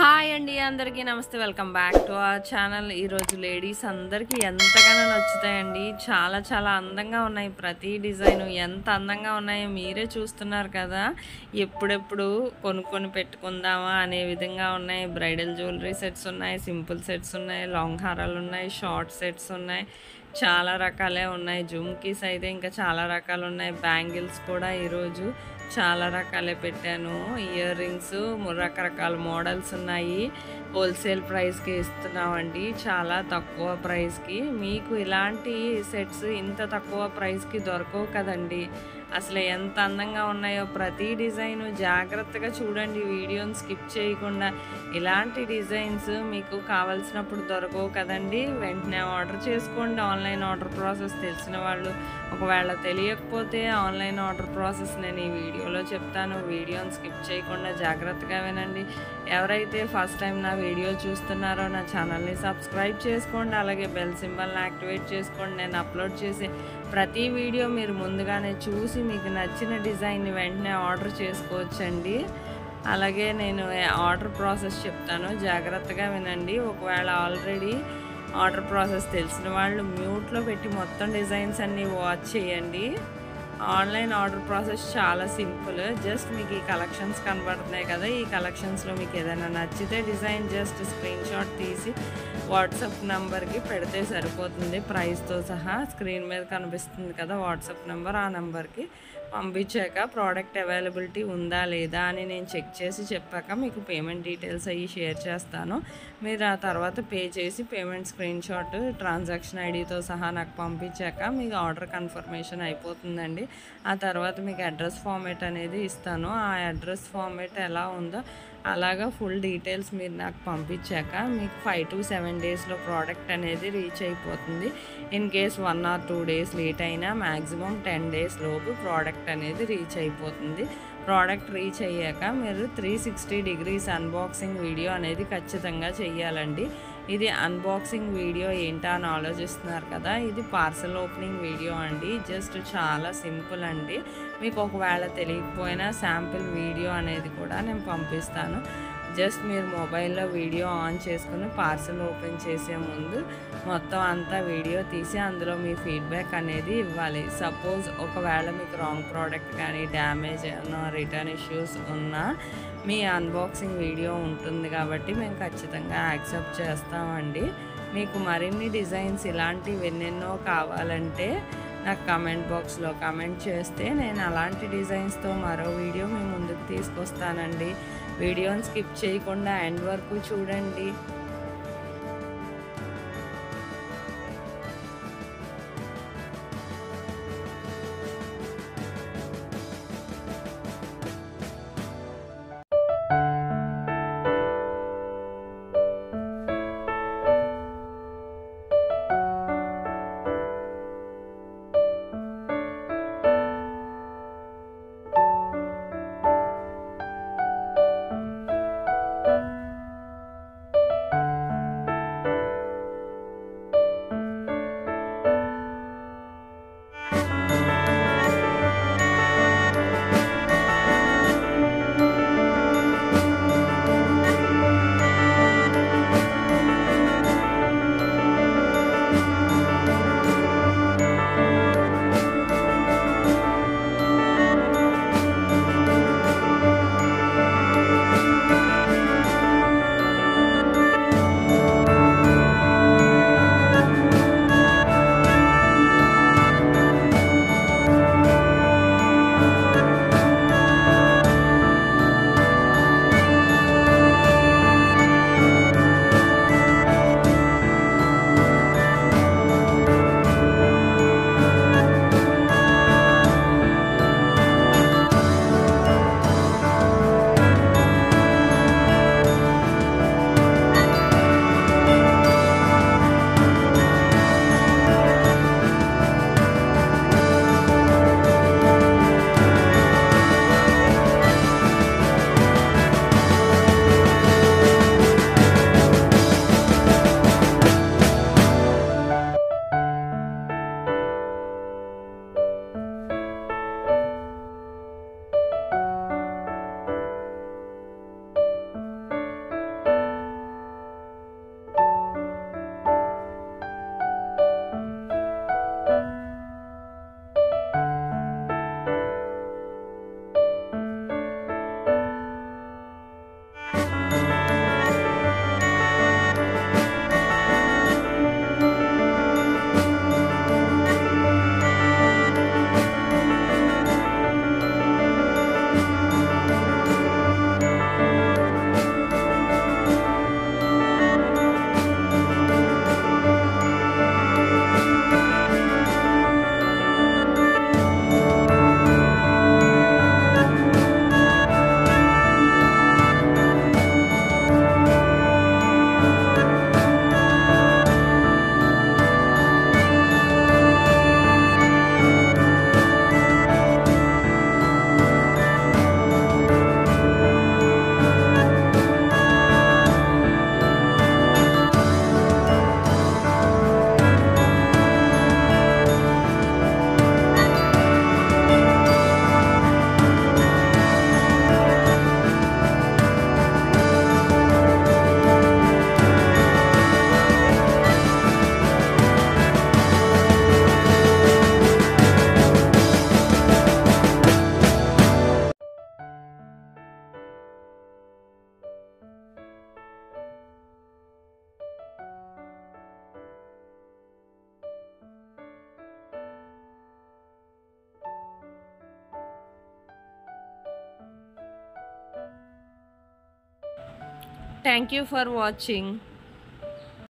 Hi అండి అందరికీ నమస్తే welcome back to our channel. ఈరోజు లేడీస్ అందరికీ ఎంతగానో నచ్చుతాయండి. చాలా చాలా అందంగా ఉన్నాయి. ప్రతి డిజైన్ ఎంత అందంగా ఉన్నాయో మీరే చూస్తున్నారు కదా. ఎప్పుడెప్పుడు కొనుక్కొని పెట్టుకుందామా అనే విధంగా ఉన్నాయి. బ్రైడల్ జ్యువెలరీ సెట్స్ ఉన్నాయి, సింపుల్ సెట్స్ ఉన్నాయి, లాంగ్ హారాలు ఉన్నాయి, షార్ట్ సెట్స్ ఉన్నాయి, చాలా రకాలే ఉన్నాయి. జుమ్కీస్ అయితే ఇంకా చాలా రకాలు ఉన్నాయి. బ్యాంగిల్స్ కూడా ఈరోజు చాలా రకాలే పెట్టాను. ఇయర్ రింగ్స్ రకరకాల మోడల్స్ ఉన్నాయి. హోల్సేల్ ప్రైస్కి ఇస్తున్నామండి, చాలా తక్కువ ప్రైస్కి. మీకు ఇలాంటి సెట్స్ ఇంత తక్కువ ప్రైస్కి దొరకవు కదండి. అసలు ఎంత అందంగా ఉన్నాయో ప్రతి డిజైన్ జాగ్రత్తగా చూడండి, వీడియోని స్కిప్ చేయకుండా. ఇలాంటి డిజైన్స్ మీకు కావాల్సినప్పుడు దొరకవు కదండి. వెంటనే ఆర్డర్ చేసుకోండి. ఆన్లైన్ ఆర్డర్ ప్రాసెస్ తెలిసిన వాళ్ళు, ఒకవేళ తెలియకపోతే ఆన్లైన్ ఆర్డర్ ప్రాసెస్ నేను ఈ వీడియోలో చెప్తాను. వీడియోని స్కిప్ చేయకుండా జాగ్రత్తగా వినండి. ఎవరైతే ఫస్ట్ టైం నా వీడియో చూస్తున్నారో నా ఛానల్ని సబ్స్క్రైబ్ చేసుకోండి. అలాగే బెల్ సింబల్ని యాక్టివేట్ చేసుకోండి. నేను అప్లోడ్ చేసే ప్రతి వీడియో మీరు ముందుగానే చూసి మీకు నచ్చిన డిజైన్ని వెంటనే ఆర్డర్ చేసుకోవచ్చండి. అలాగే నేను ఆర్డర్ ప్రాసెస్ చెప్తాను, జాగ్రత్తగా వినండి. ఒకవేళ ఆల్రెడీ ఆర్డర్ ప్రాసెస్ తెలిసిన వాళ్ళు మ్యూట్లో పెట్టి మొత్తం డిజైన్స్ అన్నీ వాచ్ చేయండి. ఆన్లైన్ ఆర్డర్ ప్రాసెస్ చాలా సింపుల్. జస్ట్ మీకు ఈ కలెక్షన్స్ కనబడుతున్నాయి కదా, ఈ కలెక్షన్స్లో మీకు ఏదైనా నచ్చితే డిజైన్ జస్ట్ స్క్రీన్ షాట్ తీసి వాట్సాప్ నెంబర్కి పెడితే సరిపోతుంది. ప్రైస్తో సహా స్క్రీన్ మీద కనిపిస్తుంది కదా వాట్సాప్ నెంబర్, ఆ నెంబర్కి పంపించాక ప్రోడక్ట్ అవైలబిలిటీ ఉందా లేదా అని నేను చెక్ చేసి చెప్పాక మీకు పేమెంట్ డీటెయిల్స్ అవి షేర్ చేస్తాను. మీరు ఆ తర్వాత పే చేసి పేమెంట్ స్క్రీన్ షాట్ ట్రాన్సాక్షన్ ఐడితో సహా నాకు పంపించాక మీకు ఆర్డర్ కన్ఫర్మేషన్ అయిపోతుందండి. ఆ తర్వాత మీకు అడ్రస్ ఫార్మేట్ అనేది ఇస్తాను. ఆ అడ్రస్ ఫార్మేట్ ఎలా ఉందో అలాగా ఫుల్ డీటెయిల్స్ మీరు నాకు పంపించాక మీకు 5 to 7 డేస్లో ప్రోడక్ట్ అనేది రీచ్ అయిపోతుంది. In case 1 or 2 days late అయినా మ్యాక్సిమం 10 డేస్ లోపు ప్రోడక్ట్ అనేది రీచ్ అయిపోతుంది. ప్రోడక్ట్ రీచ్ అయ్యాక మీరు 360 degrees అన్బాక్సింగ్ వీడియో అనేది ఖచ్చితంగా చెయ్యాలండి. ఇది అన్బాక్సింగ్ వీడియో ఏంటా అని ఆలోచిస్తున్నారు కదా, ఇది పార్సల్ ఓపెనింగ్ వీడియో అండి. జస్ట్ చాలా సింపుల్ అండి. మీకు ఒకవేళ తెలియకపోయినా శాంపిల్ వీడియో అనేది కూడా నేను పంపిస్తాను. జస్ట్ మీరు మొబైల్లో వీడియో ఆన్ చేసుకుని పార్సల్ ఓపెన్ చేసే ముందు మొత్తం అంతా వీడియో తీసి అందులో మీ ఫీడ్బ్యాక్ అనేది ఇవ్వాలి. సపోజ్ ఒకవేళ మీకు రాంగ్ ప్రోడక్ట్ కానీ డ్యామేజ్ అయినా రిటర్న్ ఇష్యూస్ ఉన్నా మీ అన్బాక్సింగ్ వీడియో ఉంటుంది కాబట్టి మేము ఖచ్చితంగా యాక్సెప్ట్ చేస్తామండి. మీకు మరిన్ని డిజైన్స్ ఇలాంటివి ఎన్నెన్నో కావాలంటే నాకు కమెంట్ బాక్స్లో కమెంట్ చేస్తే నేను అలాంటి డిజైన్స్తో మరో వీడియో మీ ముందుకు తీసుకొస్తానండి. వీడియోని స్కిప్ చేయకుండా ఎండ్ వరకు చూడండి. Thank you for watching.